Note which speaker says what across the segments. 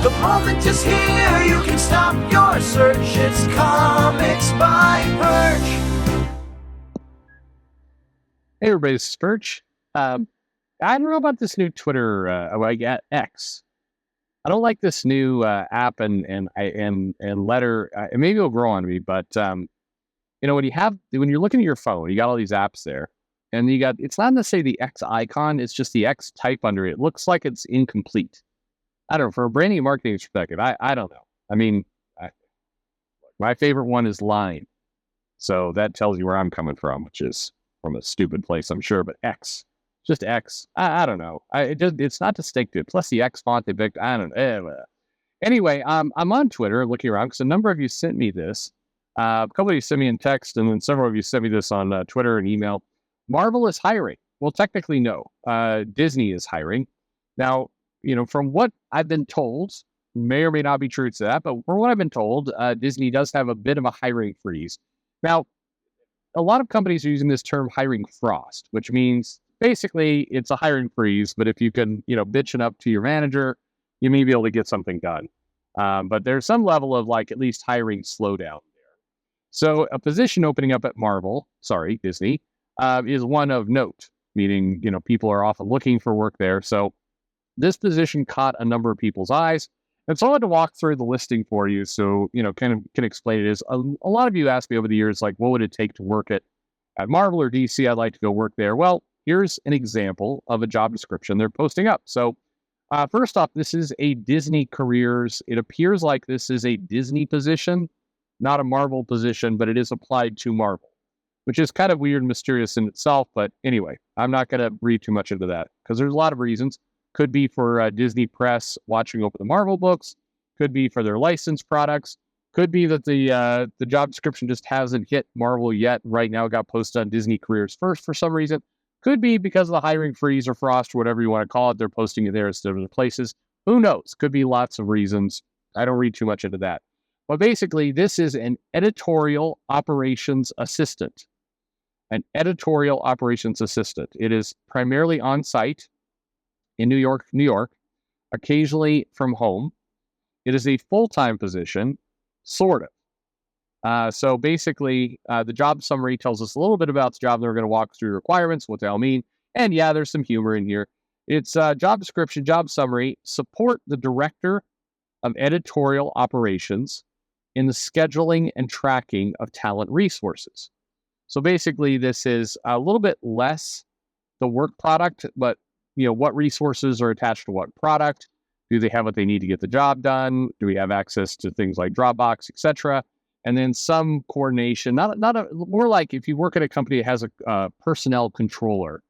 Speaker 1: The moment is here, you can stop your search. It's Comics by Perch.
Speaker 2: Hey everybody, this is Perch. I don't know about this new Twitter, X. I don't like this new app and letter. Maybe it'll grow on me, but when you're looking at your phone, you got all these apps there, and it's not necessarily the X icon, it's just the X type under it. It looks like it's incomplete. I don't know, from a branding and marketing perspective, I don't know. I mean, my favorite one is Line, so that tells you where I'm coming from, which is from a stupid place, I'm sure, but X. Just X. I don't know. It's not distinctive. Plus the X font they picked. I don't know. Anyway, I'm on Twitter looking around because a number of you sent me this. A couple of you sent me in text, and then several of you sent me this on Twitter and email. Marvel is hiring. Well, technically, no. Disney is hiring. Now, from what I've been told, may or may not be true to that, but from what I've been told, Disney does have a bit of a hiring freeze. Now, a lot of companies are using this term hiring frost, which means basically it's a hiring freeze, but if you can, bitch it up to your manager, you may be able to get something done. But there's some level of at least hiring slowdown there. So a position opening up at Disney, is one of note, meaning, people are often looking for work there. So this position caught a number of people's eyes. And so I had to walk through the listing for you. So, kind of can explain it. Is a lot of you asked me over the years, what would it take to work at Marvel or DC? I'd like to go work there. Well, here's an example of a job description they're posting up. So first off, this is a Disney Careers. It appears like this is a Disney position, not a Marvel position, but it is applied to Marvel, which is kind of weird and mysterious in itself. But anyway, I'm not going to read too much into that because there's a lot of reasons. Could be for Disney Press watching over the Marvel books. Could be for their licensed products. Could be that the job description just hasn't hit Marvel yet. Right now it got posted on Disney Careers first for some reason. Could be because of the hiring freeze or frost or whatever you want to call it. They're posting it there instead of other places. Who knows? Could be lots of reasons. I don't read too much into that. But basically, this is an editorial operations assistant. An editorial operations assistant. It is primarily on site in New York, occasionally from home. It is a full-time position, sort of. So basically, the job summary tells us a little bit about the job. They're going to walk through requirements, what they all mean. And yeah, there's some humor in here. It's job description, job summary, support the director of editorial operations in the scheduling and tracking of talent resources. So basically, this is a little bit less the work product, but what resources are attached to what product? Do they have what they need to get the job done? Do we have access to things like Dropbox, etc.? And then some coordination, more like if you work at a company that has a personnel controller,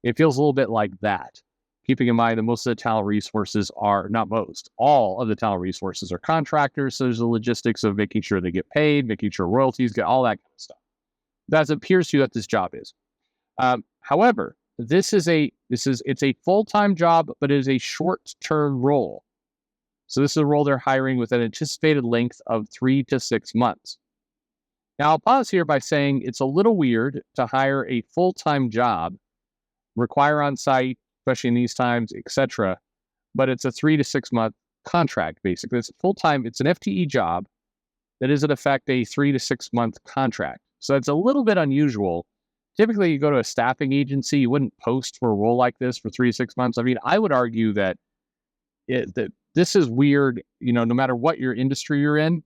Speaker 2: it feels a little bit like that. Keeping in mind that most of the talent resources all of the talent resources are contractors. So there's the logistics of making sure they get paid, making sure royalties get all that kind of stuff. That appears to you that this job is. However, it's a full-time job, but it is a short-term role. So this is a role they're hiring with an anticipated length of 3 to 6 months. Now, I'll pause here by saying it's a little weird to hire a full-time job, require on-site, especially in these times, etc. But it's a 3 to 6 month contract, basically. It's full-time. It's an FTE job that is, in effect, a 3 to 6 month contract. So it's a little bit unusual. Typically, you go to a staffing agency, you wouldn't post for a role like this for 3 to 6 months. I mean, I would argue that this is weird, no matter what your industry you're in,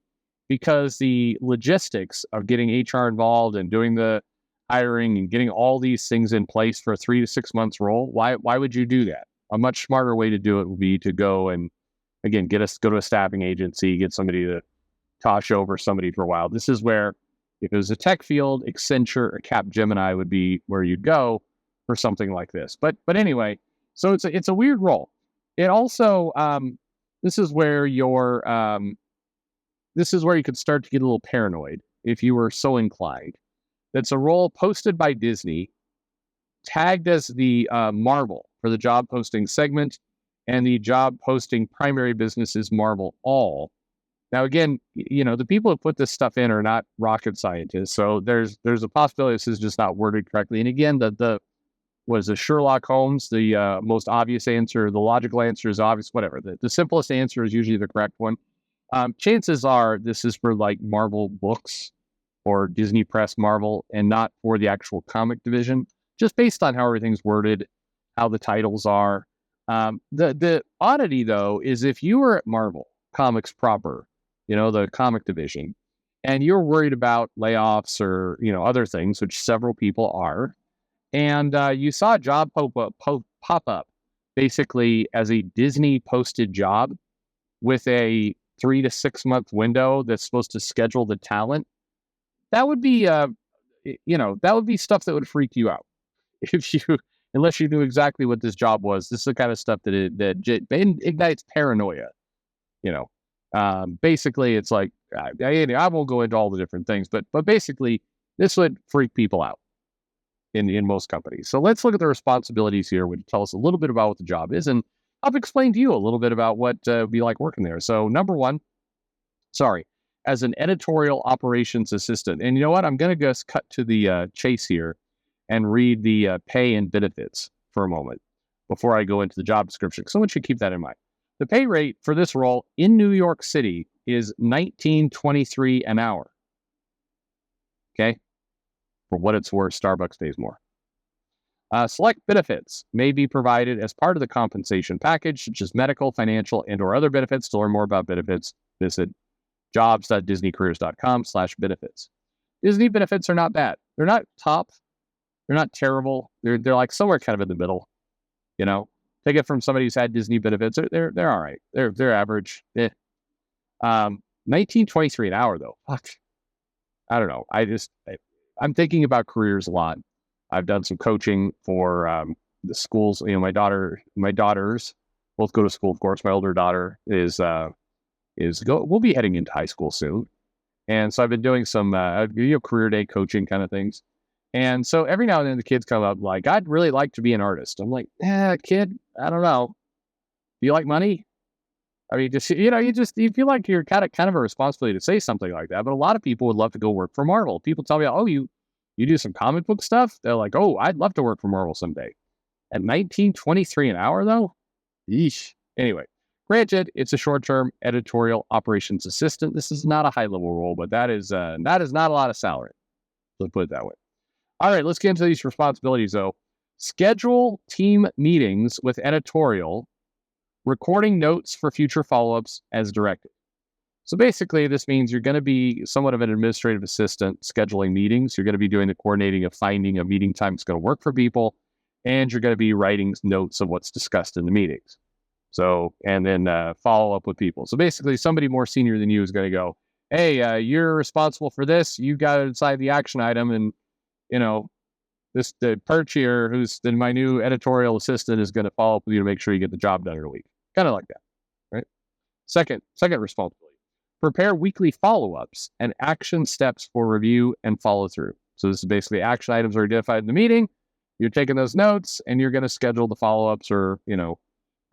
Speaker 2: because the logistics of getting HR involved and doing the hiring and getting all these things in place for a 3 to 6 months role, why would you do that? A much smarter way to do it would be to go and, again, go to a staffing agency, get somebody to toss over somebody for a while. This is where, if it was a tech field, Accenture or Capgemini would be where you'd go for something like this. But anyway, so it's a weird role. It also this is where you could start to get a little paranoid if you were so inclined. That's a role posted by Disney, tagged as the Marvel for the job posting segment, and the job posting primary business is Marvel All. Now, again, the people who put this stuff in are not rocket scientists, so there's a possibility this is just not worded correctly. And again, the was a Sherlock Holmes, the most obvious answer, the logical answer is obvious, whatever. The simplest answer is usually the correct one. Chances are this is for like Marvel books or Disney Press Marvel and not for the actual comic division, just based on how everything's worded, how the titles are. The oddity, though, is if you were at Marvel Comics proper, the comic division, and you're worried about layoffs or, other things, which several people are, and you saw a job pop up basically as a Disney posted job with a 3 to 6 month window that's supposed to schedule the talent, that would be, that would be stuff that would freak you out unless you knew exactly what this job was. This is the kind of stuff that ignites paranoia. Basically, it's like I won't go into all the different things, but basically, this would freak people out in most companies. So let's look at the responsibilities here, which tell us a little bit about what the job is, and I'll explain to you a little bit about what it'd be like working there. So number one, as an editorial operations assistant, and you know what? I'm going to just cut to the chase here and read the pay and benefits for a moment before I go into the job description. So I want you to keep that in mind. The pay rate for this role in New York City is $19.23 an hour. Okay? For what it's worth, Starbucks pays more. Select benefits may be provided as part of the compensation package, such as medical, financial, and/or other benefits. To learn more about benefits, visit jobs.disneycareers.com/benefits. Disney benefits are not bad. They're not top. They're not terrible. They're like somewhere kind of in the middle. Take it from somebody who's had Disney benefits. They're all right. They're average. $19.23 an hour though. Fuck. I don't know. I'm thinking about careers a lot. I've done some coaching for the schools. My daughters both go to school. Of course, my older daughter we'll be heading into high school soon. And so I've been doing some career day coaching kind of things. And so every now and then the kids come up like, I'd really like to be an artist. I'm like, kid, I don't know. Do you like money? I mean, you feel like you're kind of a responsibility to say something like that. But a lot of people would love to go work for Marvel. People tell me, oh, you do some comic book stuff? They're like, oh, I'd love to work for Marvel someday. At $19.23 an hour, though? Yeesh. Anyway, granted, it's a short-term editorial operations assistant. This is not a high-level role, but that is not a lot of salary. Let's put it that way. All right, let's get into these responsibilities, though. Schedule team meetings with editorial, recording notes for future follow-ups as directed. So basically, this means you're going to be somewhat of an administrative assistant scheduling meetings. You're going to be doing the coordinating of finding a meeting time that's going to work for people, and you're going to be writing notes of what's discussed in the meetings. So, and then follow up with people. So basically, somebody more senior than you is going to go, hey, you're responsible for this. You got to decide the action item, and the Perch here, who's my new editorial assistant, is going to follow up with you to make sure you get the job done in a week. Kind of like that, right? Second responsibility. Prepare weekly follow-ups and action steps for review and follow-through. So this is basically action items are identified in the meeting. You're taking those notes, and you're going to schedule the follow-ups or,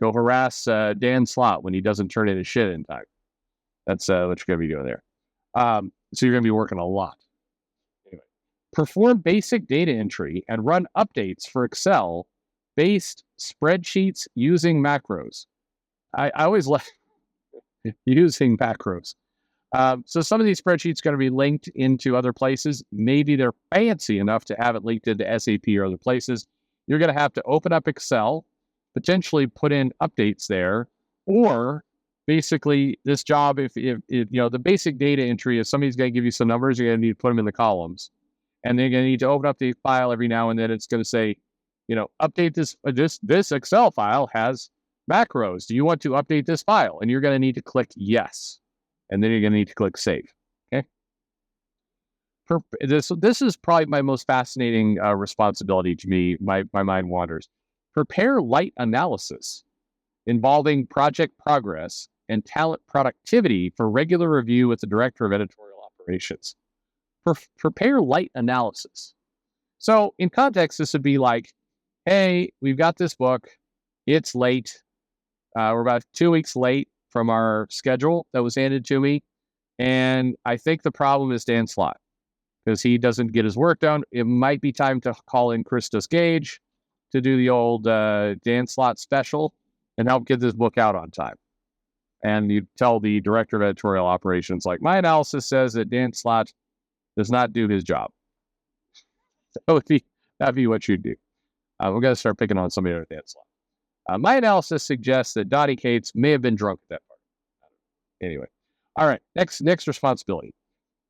Speaker 2: go harass Dan Slott when he doesn't turn in his shit in time. That's what you're going to be doing there. So you're going to be working a lot. Anyway, perform basic data entry and run updates for Excel-based spreadsheets using macros. I always like using macros. So some of these spreadsheets are going to be linked into other places. Maybe they're fancy enough to have it linked into SAP or other places. You're going to have to open up Excel, potentially put in updates there, or basically this job, if the basic data entry is somebody's going to give you some numbers, you're going to need to put them in the columns. And then you're going to need to open up the file every now and then. It's going to say, update this Excel file has macros. Do you want to update this file? And you're going to need to click yes. And then you're going to need to click save. Okay. This is probably my most fascinating responsibility to me. My mind wanders. Prepare light analysis involving project progress and talent productivity for regular review with the director of editorial operations. Prepare light analysis. So in context, this would be like, hey, we've got this book. It's late. We're about 2 weeks late from our schedule that was handed to me. And I think the problem is Dan Slott because he doesn't get his work done. It might be time to call in Christos Gage. to do the old Dan Slott special and help get this book out on time. And you tell the director of editorial operations, like, my analysis says that Dan Slott does not do his job. So that'd be what you'd do. We're going to start picking on somebody other than Dan Slott. My analysis suggests that Dottie Cates may have been drunk at that part. Anyway. All right. Next responsibility.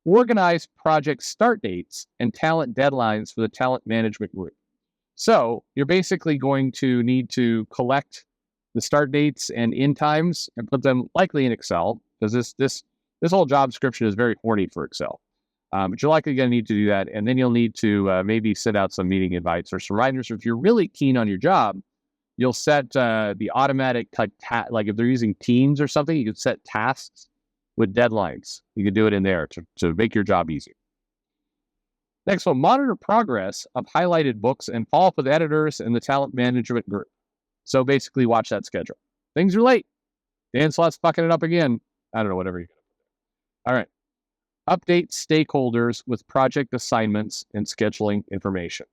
Speaker 2: Organize project start dates and talent deadlines for the talent management group. So you're basically going to need to collect the start dates and end times and put them likely in Excel, because this whole job description is very horny for Excel. But you're likely going to need to do that, and then you'll need to maybe send out some meeting invites or some reminders. If you're really keen on your job, you'll set the automatic like if they're using Teams or something, you could set tasks with deadlines. You can do it in there to make your job easier. Next one, monitor progress of highlighted books and follow up with editors and the talent management group. So basically watch that schedule. Things are late. Dan Slott's fucking it up again. I don't know, whatever you're going to put there. All right. Update stakeholders with project assignments and scheduling information.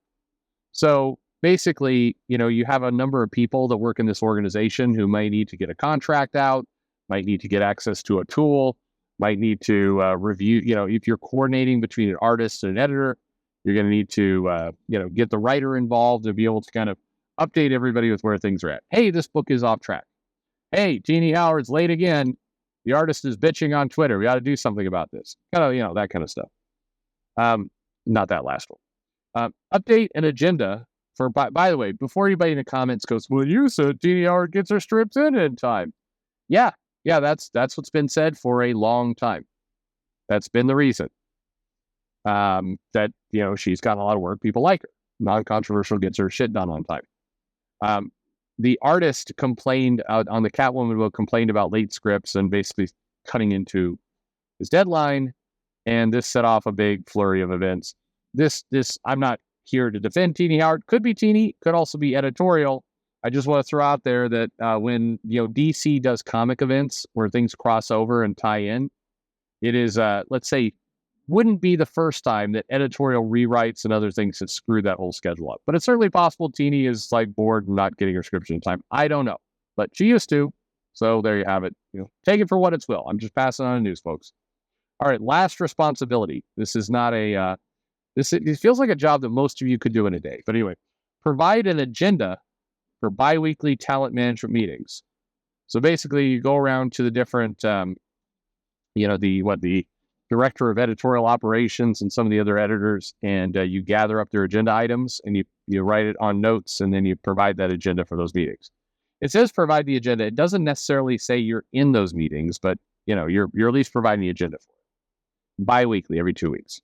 Speaker 2: So basically, you have a number of people that work in this organization who might need to get a contract out, might need to get access to a tool, might need to review, if you're coordinating between an artist and an editor, you're going to need to, get the writer involved to be able to kind of update everybody with where things are at. Hey, this book is off track. Hey, Jeannie Howard's late again. The artist is bitching on Twitter. We got to do something about this. Kind of, that kind of stuff. Not that last one. Update an agenda for, by the way, before anybody in the comments goes, well, you said Jeannie Howard gets her strips in time. Yeah, that's what's been said for a long time. That's been the reason. That, she's got a lot of work. People like her. Non-controversial, gets her shit done on time. The artist complained on the Catwoman book, complained about late scripts and basically cutting into his deadline. And this set off a big flurry of events. This, I'm not here to defend Jeannie Howard. Could be Jeannie, could also be editorial. I just want to throw out there that when DC does comic events where things cross over and tie in, it is let's say wouldn't be the first time that editorial rewrites and other things have screwed that whole schedule up. But it's certainly possible Jeannie is bored and not getting her scripts in time. I don't know, but she used to. So there you have it. Take it for what it's will. I'm just passing on the news, folks. All right, last responsibility. This is not a it feels like a job that most of you could do in a day. But anyway, provide an agenda for biweekly talent management meetings. So basically, you go around to the different, the director of editorial operations and some of the other editors, and you gather up their agenda items and you write it on notes, and then you provide that agenda for those meetings. It says provide the agenda. It doesn't necessarily say you're in those meetings, but you're at least providing the agenda for it. Biweekly, every 2 weeks.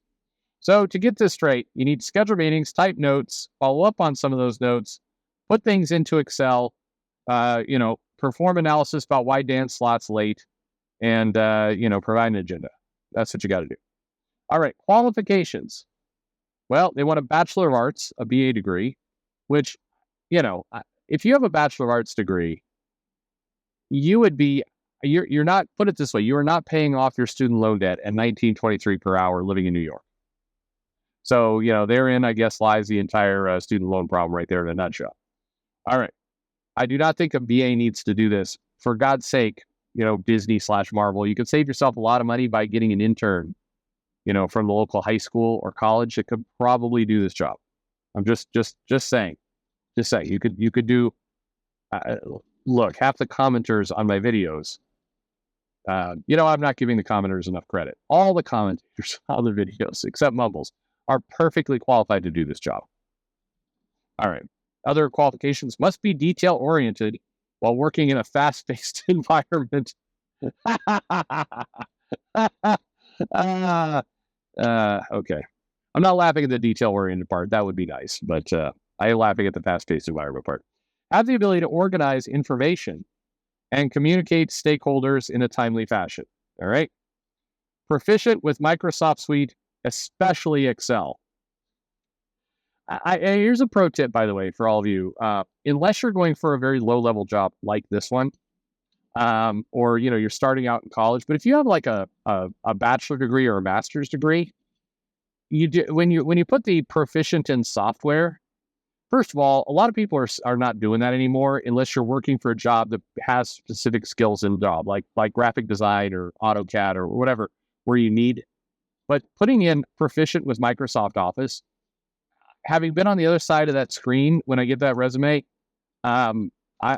Speaker 2: So to get this straight, you need to schedule meetings, type notes, follow up on some of those notes, put things into Excel, perform analysis about why Dan Slott's late, and, provide an agenda. That's what you got to do. All right, qualifications. Well, they want a Bachelor of Arts, a BA degree, which, if you have a Bachelor of Arts degree, you would be, you're not, put it this way, you are not paying off your student loan debt at $19.23 per hour living in New York. So, therein, I guess, lies the entire student loan problem right there in a nutshell. All right. I do not think a BA needs to do this. For God's sake, Disney/Marvel, you could save yourself a lot of money by getting an intern, from the local high school or college that could probably do this job. I'm just saying. Just saying. You could do, look, half the commenters on my videos, I'm not giving the commenters enough credit. All the commentators on the videos, except Mumbles, are perfectly qualified to do this job. All right. Other qualifications: must be detail-oriented while working in a fast-paced environment. Okay. I'm not laughing at the detail-oriented part. That would be nice, but I am laughing at the fast-paced environment part. Have the ability to organize information and communicate stakeholders in a timely fashion. All right. Proficient with Microsoft Suite, especially Excel. Here's a pro tip, by the way, for all of you. Unless you're going for a very low-level job like this one, or you're starting out in college, but if you have like a bachelor degree or a master's degree, you do when you put the proficient in software, first of all, a lot of people are not doing that anymore unless you're working for a job that has specific skills in the job, like graphic design or AutoCAD or whatever, where you need. But putting in proficient with Microsoft Office, having been on the other side of that screen when I get that resume, I'm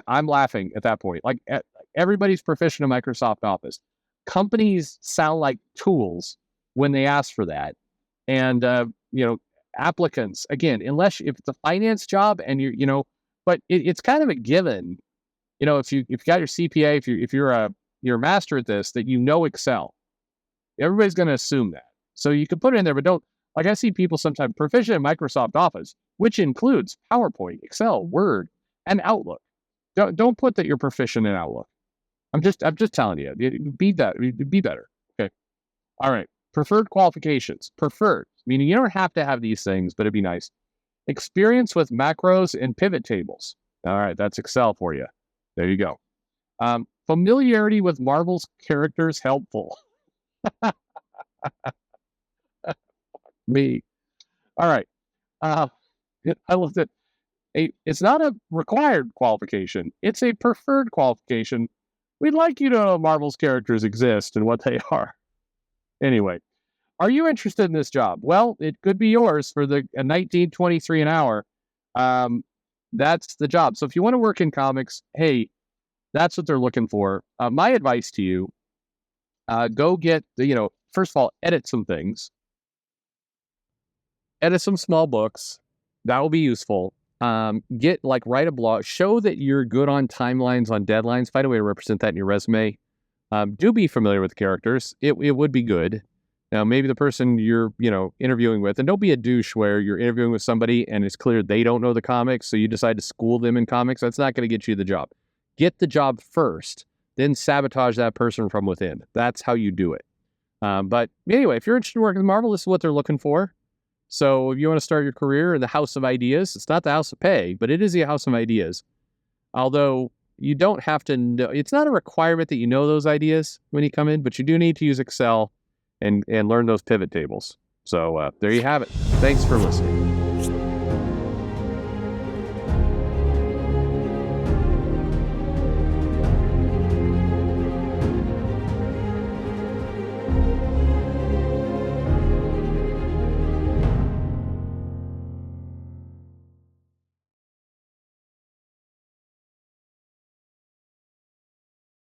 Speaker 2: laughing at that point. Like everybody's proficient in Microsoft Office. Companies sound like tools when they ask for that, and applicants again, unless if it's a finance job and but it's kind of a given. If you got your CPA, if you're a master at this, that Excel. Everybody's going to assume that. So you can put it in there, but don't. Like I see people sometimes proficient in Microsoft Office, which includes PowerPoint, Excel, Word, and Outlook. Don't put that you're proficient in Outlook. I'm just telling you, be better. Okay. All right. Preferred qualifications. Preferred, meaning you don't have to have these things, but it'd be nice. Experience with macros and pivot tables. All right, that's Excel for you. There you go. Familiarity with Marvel's characters helpful. Me. All right. I looked at it's not a required qualification. It's a preferred qualification. We'd like you to know Marvel's characters exist and what they are. Anyway, are you interested in this job? Well, it could be yours for the $19.23 an hour. That's the job. So if you want to work in comics, hey, that's what they're looking for. My advice to you, go get first of all, edit some things. Edit some small books. That will be useful. Write a blog. Show that you're good on timelines, on deadlines. Find a way to represent that in your resume. Do be familiar with the characters. It would be good. Now, maybe the person you're, interviewing with, and don't be a douche where you're interviewing with somebody and it's clear they don't know the comics, so you decide to school them in comics. That's not going to get you the job. Get the job first, then sabotage that person from within. That's how you do it. But anyway, if you're interested in working with Marvel, this is what they're looking for. So if you want to start your career in the House of Ideas, it's not the House of Pay, but it is the House of Ideas. Although you don't have to know, it's not a requirement that you know those ideas when you come in, but you do need to use Excel and learn those pivot tables. So there you have it. Thanks for listening.